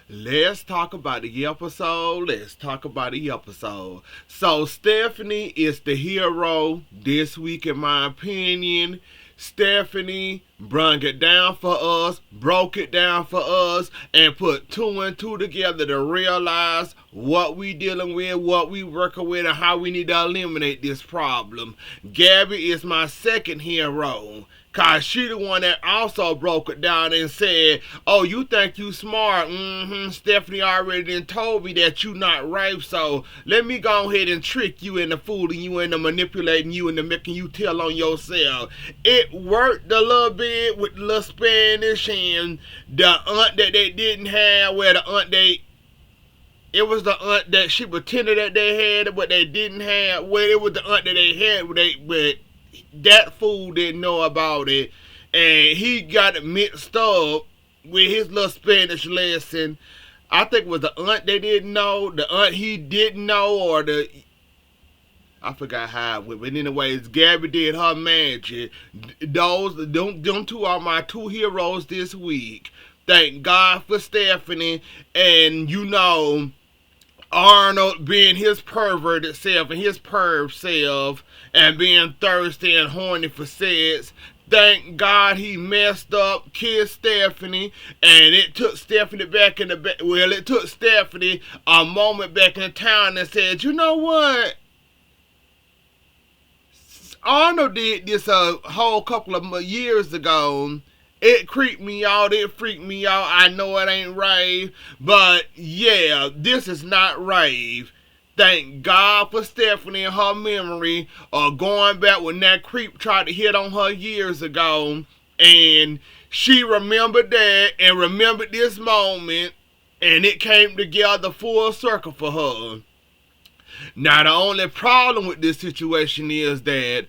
Let's talk about the episode. Let's talk about the episode. So, Stephanie is the hero this week, in my opinion. Stephanie brung it down for us, broke it down for us, and put two and two together to realize what we dealing with, what we working with, and how we need to eliminate this problem. Gabby is my second hero. Cause she the one that also broke it down and said, "Oh, you think you smart? Stephanie already done told me that you not right. So let me go ahead and trick you into fooling you, into manipulating you, into making you tell on yourself." It worked a little bit with the little Spanish and the aunt that they didn't have, where the aunt they it was the aunt that she pretended that they had, but they didn't have. Well, it was the aunt that they had, but that fool didn't know about it, and he got it mixed up with his little Spanish lesson. I think it was the aunt they didn't know, the aunt he didn't know, or I forgot how it went, but anyways, Gabby did her magic. Them two are my two heroes this week. Thank God for Stephanie, and Arnold being his perverted self and his perv self and being thirsty and horny for sex. Thank God he messed up, kissed Stephanie, and it took Stephanie back in the well, it took Stephanie a moment back in town and said, "You know what? Arnold did this a whole couple of years ago. It creeped me out. It freaked me out. I know it ain't rave, but yeah, this is not rave." Thank God for Stephanie and her memory of going back when that creep tried to hit on her years ago. And she remembered that and remembered this moment, and it came together full circle for her. Now, the only problem with this situation is that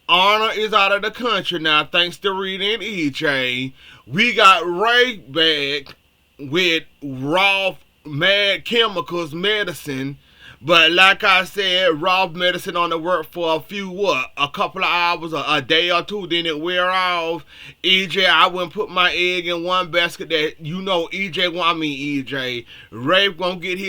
Anna is out of the country now, thanks to Rita and EJ. We got Ray back with raw mad chemicals medicine. But like I said, raw medicine only work for a couple of hours, a day or two, then it wear off. EJ, I wouldn't put my egg in one basket that, EJ. Ray gonna get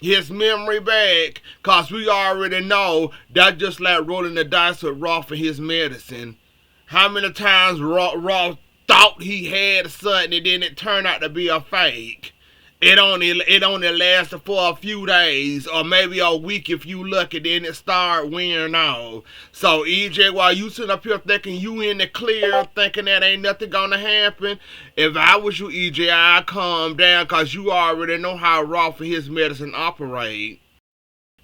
his memory back, cause we already know that just like rolling the dice with Raw for his medicine. How many times Raw thought he had something and then it turned out to be a fake? It only lasted for a few days or maybe a week if you lucky, then it start wearing off. So EJ, while you sitting up here thinking you in the clear, thinking that ain't nothing gonna happen, if I was you, EJ, I'd calm down, cause you already know how Raw for his medicine operate.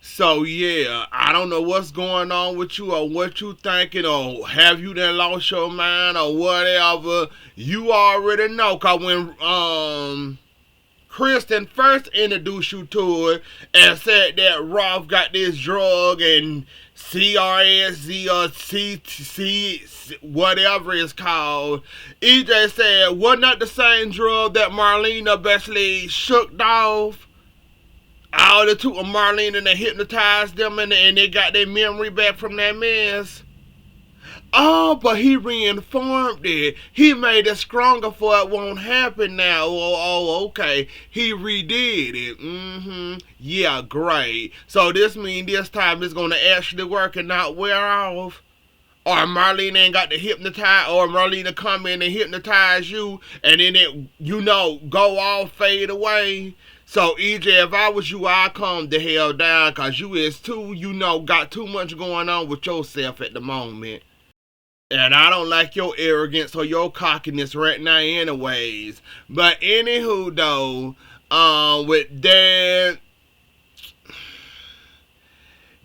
So yeah, I don't know what's going on with you or what you thinking, or have you done lost your mind or whatever. You already know, cause when Kristen first introduced you to it and said that Rolf got this drug and CRSZ or CC, whatever it's called. EJ said, wasn't that the same drug that Marlena basically shook off? All the two of Marlena and they hypnotized them and they got their memory back from that mess. Oh, but he reinformed it. He made it stronger for it won't happen now. Okay. He redid it. Yeah, great. So this means this time it's going to actually work and not wear off. Or Marlene ain't got to hypnotize, or Marlene come in and hypnotize you, and then it, go off, fade away. So EJ, if I was you, I'd calm the hell down, cause you is too, got too much going on with yourself at the moment. And I don't like your arrogance or your cockiness right now anyways. But anywho though, with that,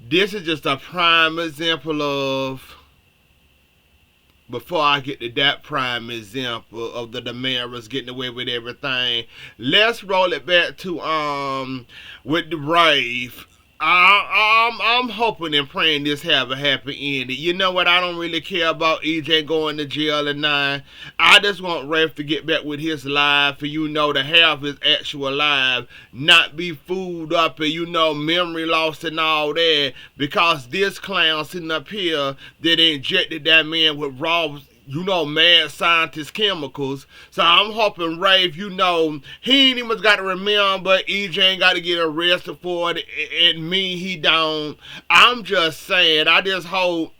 this is just a prime example of, before I get to that prime example of the Damaras getting away with everything, let's roll it back to with the rave. I'm hoping and praying this have a happy ending. You know what? I don't really care about EJ going to jail or not. I just want Rafe to get back with his life and to have his actual life, not be fooled up and memory loss and all that, because this clown sitting up here that injected that man with raw mad scientist chemicals. So I'm hoping Rafe, he ain't even got to remember. EJ ain't got to get arrested for it. And me, he don't. I'm just saying, I just hope,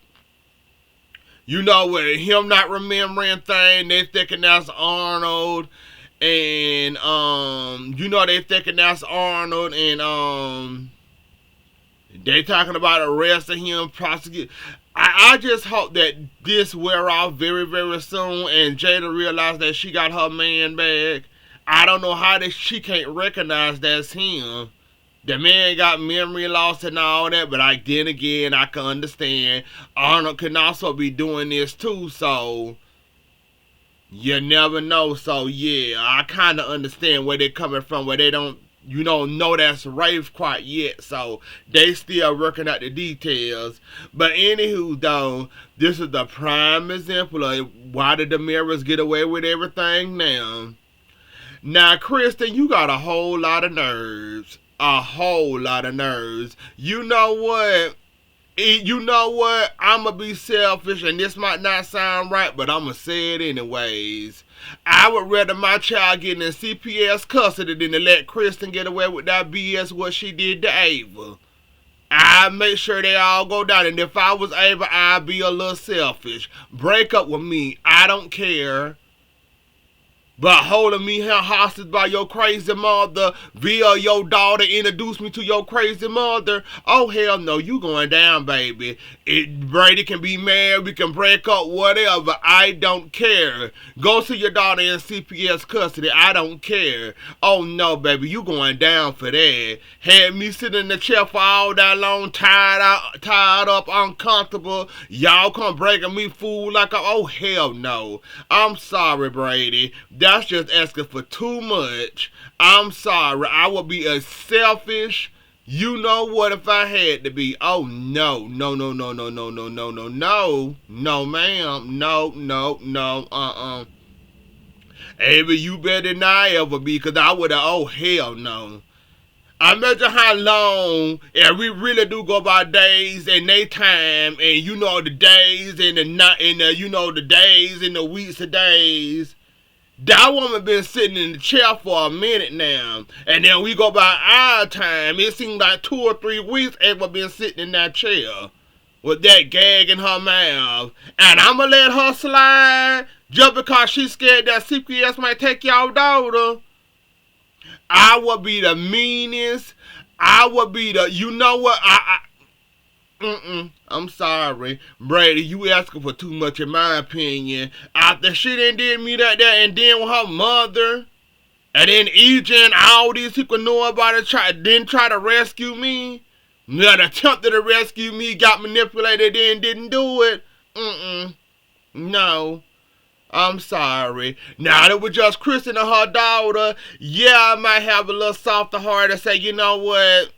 with him not remembering things, they thinking that's Arnold. And, they thinking that's Arnold. And, they talking about arresting him, prosecute. I just hope that this wear off very, very soon and Jada realize that she got her man back. I don't know how she can't recognize that's him. The man got memory loss and all that, but then again, I can understand Arnold can also be doing this too, so you never know. So yeah, I kind of understand where they're coming from, where they don't know that's Rafe quite yet, so they still working out the details. But anywho, though, this is the prime example of why did the mirrors get away with everything now. Now, Kristen, you got a whole lot of nerves. A whole lot of nerves. You know what? I'ma be selfish, and this might not sound right, but I'ma say it anyways. I would rather my child get in CPS custody than to let Kristen get away with that BS what she did to Ava. I make sure they all go down, and if I was Ava, I'd be a little selfish. Break up with me. I don't care. But holding me here hostage by your crazy mother via your daughter introduced me to your crazy mother. Oh, hell no, you going down, baby. Brady can be mad, we can break up, whatever. I don't care. Go see your daughter in CPS custody. I don't care. Oh, no, baby, you going down for that. Had me sitting in the chair for all that long, tired up, uncomfortable. Y'all come breaking me fool like oh, hell no. I'm sorry, Brady. That's just asking for too much. I'm sorry. I would be a selfish, if I had to be. Oh, no. No, no, no, no, no, no, no, no, no. No, ma'am. No. Ava, you better than I ever be, because I would have, oh, hell no. I imagine how long, and we really do go by days and they time, and the days and the night, and the days and the weeks of days. That woman been sitting in the chair for a minute now. And then we go by our time. It seems like 2 or 3 weeks Ava been sitting in that chair with that gag in her mouth. And I'ma let her slide just because she's scared that CPS might take y'all daughter. I would be the meanest. I would be the, I'm sorry. Brady, you asking for too much in my opinion. After she did me like that and then with her mother, and then EJ and all these people know about it, try to rescue me. That attempted to rescue me, got manipulated and didn't do it. No. I'm sorry. Now that it was just Kristen and her daughter, yeah, I might have a little softer heart and say, you know what?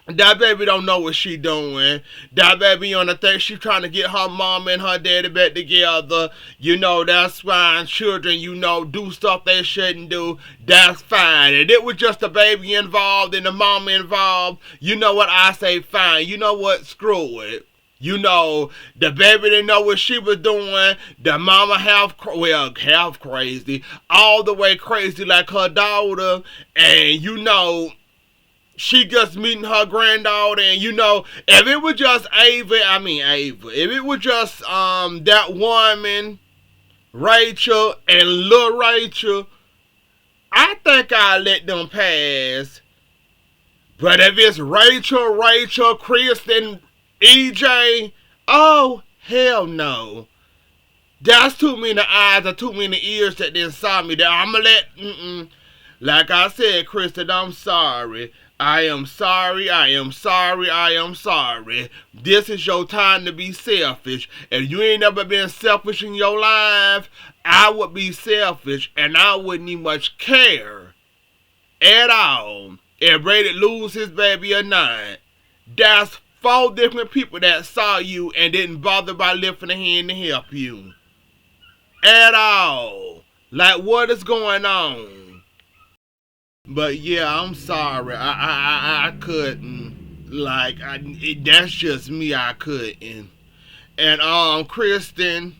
That baby don't know what she doing. That baby on the thing, she trying to get her mom and her daddy back together. That's fine. Children, do stuff they shouldn't do. That's fine. And it was just the baby involved and the mom involved. You know what? I say fine. You know what? Screw it. The baby didn't know what she was doing. The mama half crazy. All the way crazy like her daughter. And she just meeting her granddaughter, and if it was just Ava, if it was just that woman, Rachel and little Rachel, I think I'd let them pass. But if it's Rachel, Kristen, EJ, oh hell no. That's too many eyes or too many ears that didn't saw me. That I'ma let Like I said, Kristen, I'm sorry. I am sorry. This is your time to be selfish. If you ain't never been selfish in your life, I would be selfish and I wouldn't even much care at all if Brady lose his baby or not. That's 4 different people that saw you and didn't bother by lifting a hand to help you. At all. Like, what is going on? But yeah, I'm sorry. I couldn't. That's just me. I couldn't. And Kristen,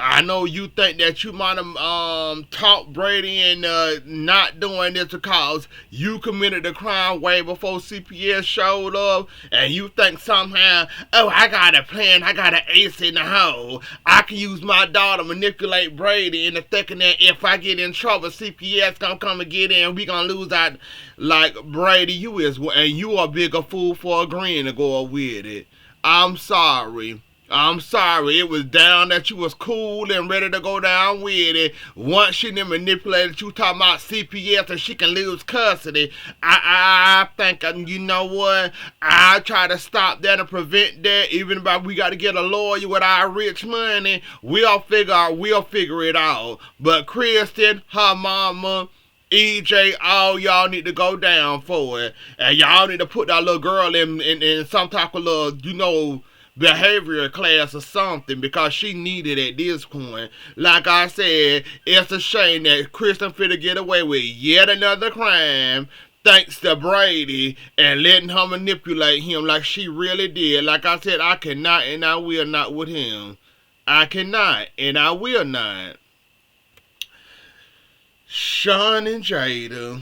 I know you think that you might have taught Brady and not doing this because you committed the crime way before CPS showed up, and you think somehow, oh, I got a plan, I got an ace in the hole. I can use my daughter to manipulate Brady into thinking that if I get in trouble, CPS gonna come and get in, we gonna lose that. Like Brady, you is, and you a bigger fool for agreeing to go with it. I'm sorry. I'm sorry, it was down that you was cool and ready to go down with it. Once she done manipulated you talking about CPS and she can lose custody, I think, you know what, I try to stop that and prevent that. Even if we got to get a lawyer with our rich money, we'll figure it out. But Kristen, her mama, EJ, all y'all need to go down for it. And y'all need to put that little girl in some type of little, behavioral class or something because she needed at this point. Like I said, it's a shame that Kristen finna get away with yet another crime thanks to Brady and letting her manipulate him like she really did. Like I said, I cannot and I will not with him. I cannot and I will not. Sean and Jada.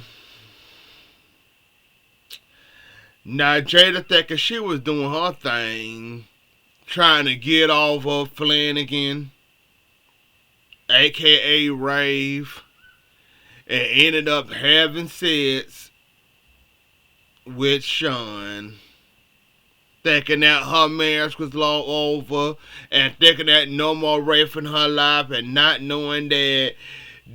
Now Jada thinking she was doing her thing, trying to get off of Flanagan, aka Rave, and ended up having sex with Sean, thinking that her marriage was long over, and thinking that no more Rafe in her life, and not knowing that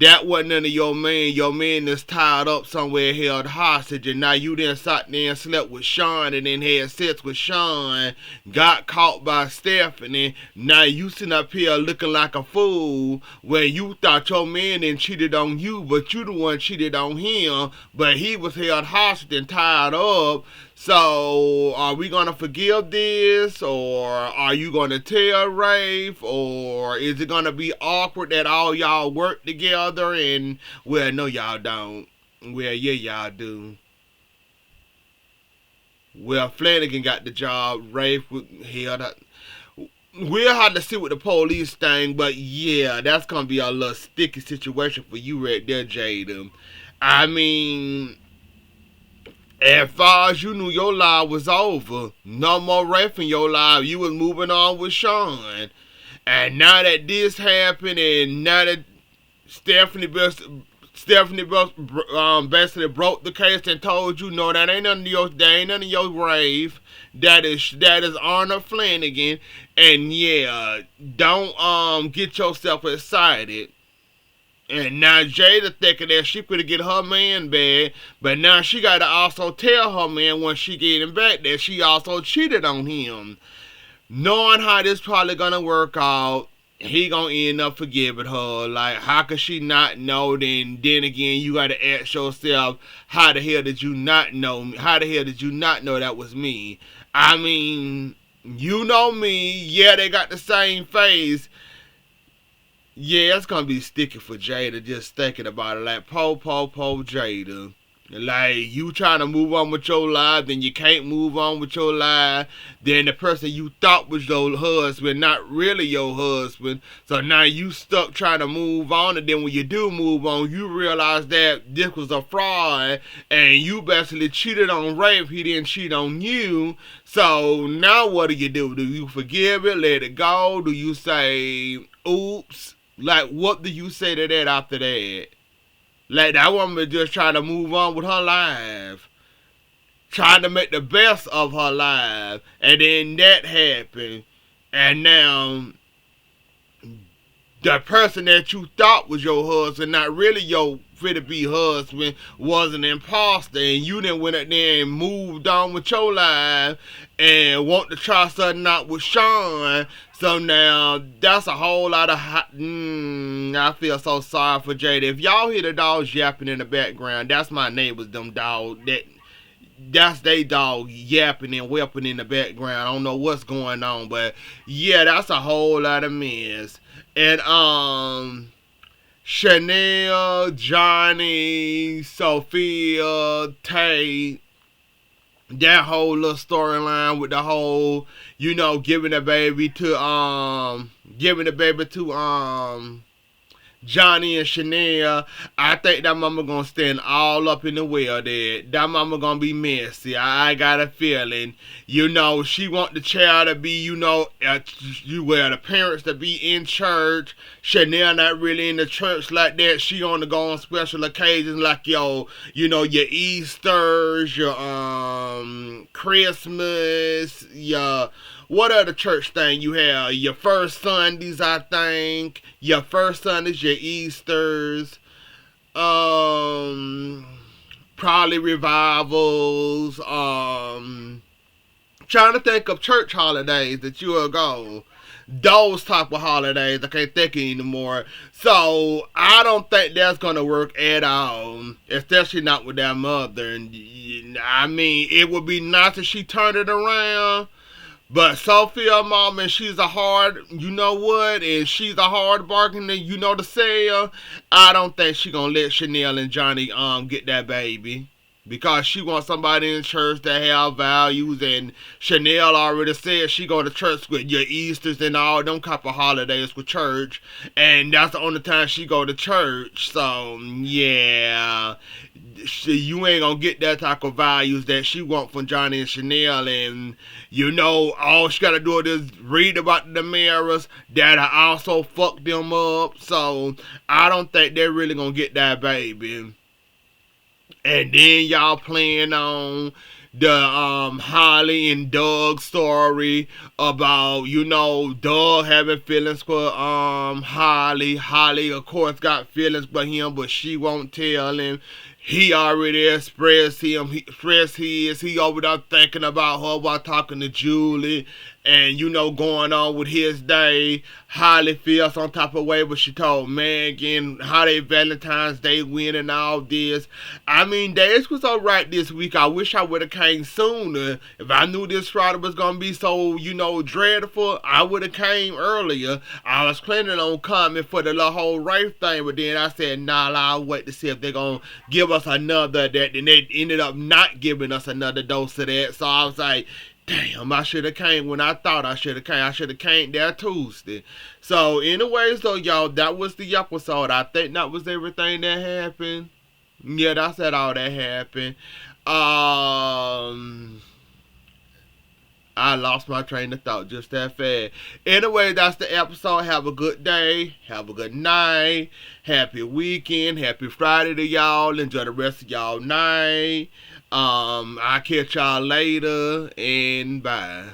that wasn't none of your man. Your man is tied up somewhere, held hostage, and now you then sat there and slept with Sean and then had sex with Sean, got caught by Stephanie. Now you sitting up here looking like a fool where you thought your man then cheated on you, but you the one cheated on him, but he was held hostage and tied up. So, are we going to forgive this, or are you going to tell Rafe, or is it going to be awkward that all y'all work together and, well, no, y'all don't. Well, yeah, y'all do. Well, Flanagan got the job. Rafe held up. We'll have to see with the police thing, but yeah, that's going to be a little sticky situation for you right there, Jada. I mean, as far as you knew, your life was over. No more Rafe in your life. You was moving on with Sean. And now that this happened, and now that Stephanie basically broke the case and told you, no, that ain't none of your Rafe. That is Arnold Flanagan. And yeah, don't get yourself excited. And now Jada thinking that she could get her man back, but now she got to also tell her man when she get him back that she also cheated on him. Knowing how this probably gonna work out, he gonna end up forgiving her. Like, how could she not know? Then again, you gotta ask yourself, how the hell did you not know me? How the hell did you not know that was me? I mean, you know me. Yeah, they got the same face. Yeah, it's gonna be sticky for Jada just thinking about it. Like, po Jada. Like, you trying to move on with your life, then you can't move on with your life. Then the person you thought was your husband, not really your husband. So now you stuck trying to move on, and then when you do move on, you realize that this was a fraud, and you basically cheated on Rafe. He didn't cheat on you. So now what do? Do you forgive it, let it go? Do you say, oops? Like, what do you say to that after that? Like, that woman just trying to move on with her life. Trying to make the best of her life. And then that happened. And now, the person that you thought was your husband, not really your fit-to-be husband, was an imposter, and you then went up there and moved on with your life and want to try something out with Sean. So now that's a whole lot of I feel so sorry for Jada. If y'all hear the dogs yapping in the background, that's my neighbors, them dogs. That's they dog yapping and weapon in the background. I don't know what's going on, but yeah, that's a whole lot of mess. And Chanel, Johnny, Sophia, Tay, that whole little storyline with the whole, giving the baby to Johnny and Chanel. I think that mama gonna stand all up in the well there. That mama gonna be messy. I got a feeling. She want the child to be, the parents to be in church. Chanel not really in the church like that. She only go on special occasions like your Easters, your Christmas, your what other church thing you have? Your first Sundays, I think. Your first Sundays, your Easters. Um, Probably revivals. Trying to think of church holidays that you will go. Those type of holidays, I can't think of anymore. So I don't think that's gonna work at all, especially not with that mother. And I mean, it would be nice if she turned it around. But Sophia mom, and she's a hard, and she's a hard bargainer, to sell. I don't think she gonna let Chanel and Johnny get that baby. Because she wants somebody in church that have values, and Chanel already said she go to church with your Easters and all them type of holidays with church, and that's the only time she go to church. So yeah, you ain't gonna get that type of values that she want from Johnny and Chanel, and all she gotta do is read about the mirrors that I also fucked them up. So I don't think they're really gonna get that baby. And then y'all playing on the Holly and Doug story about, Doug having feelings for Holly. Holly of course got feelings for him, but she won't tell him. He already expressed his. He over there thinking about her while talking to Julie, and going on with his day. Holly feels some type of way, but she told Megan how they Valentine's Day win and all this. I mean, days was alright this week. I wish I would have came sooner. If I knew this Friday was gonna be so, dreadful, I would have came earlier. I was planning on coming for the whole race thing, but then I said, nah, I'll wait to see if they're gonna give us another that. And they ended up not giving us another dose of that. So I was like, damn, I should have came when I thought I should have came. I should have came there Tuesday. So, anyways, though, y'all, that was the episode. I think that was everything that happened. Yeah, that's all that happened. I lost my train of thought just that fast. Anyway, that's the episode. Have a good day. Have a good night. Happy weekend. Happy Friday to y'all. Enjoy the rest of y'all night. I'll catch y'all later, and bye.